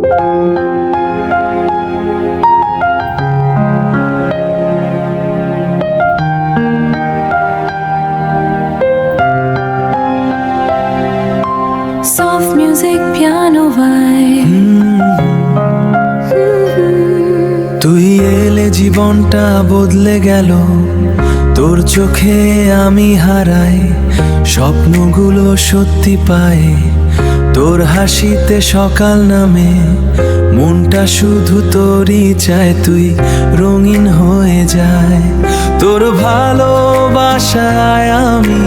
Soft music, piano vibe. তুই এলে জীবনটা বদলে গেল, তোর চোখে আমি হারাই, স্বপ্নগুলো সত্যি পাই, তোর হাসিতে সকাল নামে, মনটা শুধু তোরই চায়, তুই রঙিন হয়ে যায়। তোর ভালোবাসায় আমি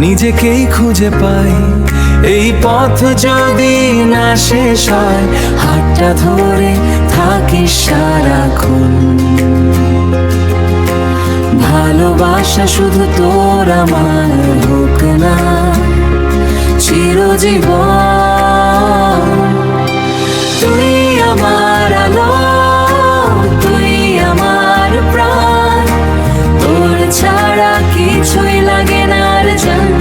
নিজেকেই খুঁজে পাই, এই পথ যদি না শেষ হয়, হাতটা ধরে থাকিস সারাক্ষণ। ভালোবাসা শুধু তোর আমার হোক না চিরজীবন। তুই আমার আলো, তুই আমার প্রাণ, তোর ছাড়া কিছুই লাগে না আর জান।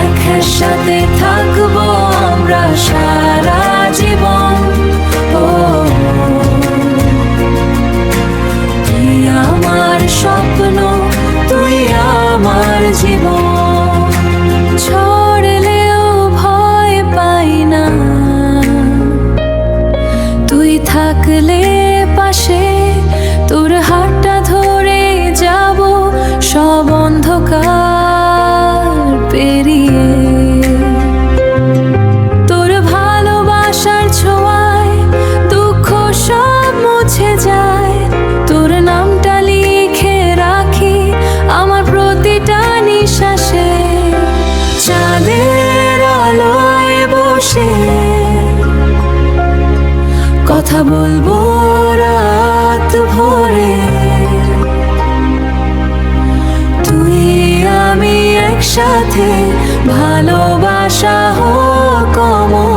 একসাথে থাকবো আমরা সারা জীবন। তুই আমার স্বপ্ন, তুই আমার জীবন। ছড়লেও ভয় পাই না, তুই থাকলে পাশে, তোর হাতটা ধরে যাব সব অন্ধকার পেরিয়ে। তোর ভালোবাসার ছোঁয়ায় দুঃখ সব মুছে যায়, তোর নামটা লিখে রাখি আমার প্রতিটা নিঃশ্বাসে। চাঁদের আলোয় বসে কথা বলবো রাত ভরে, তুই আমি একসাথে, ভালোবাসা হোক অমর।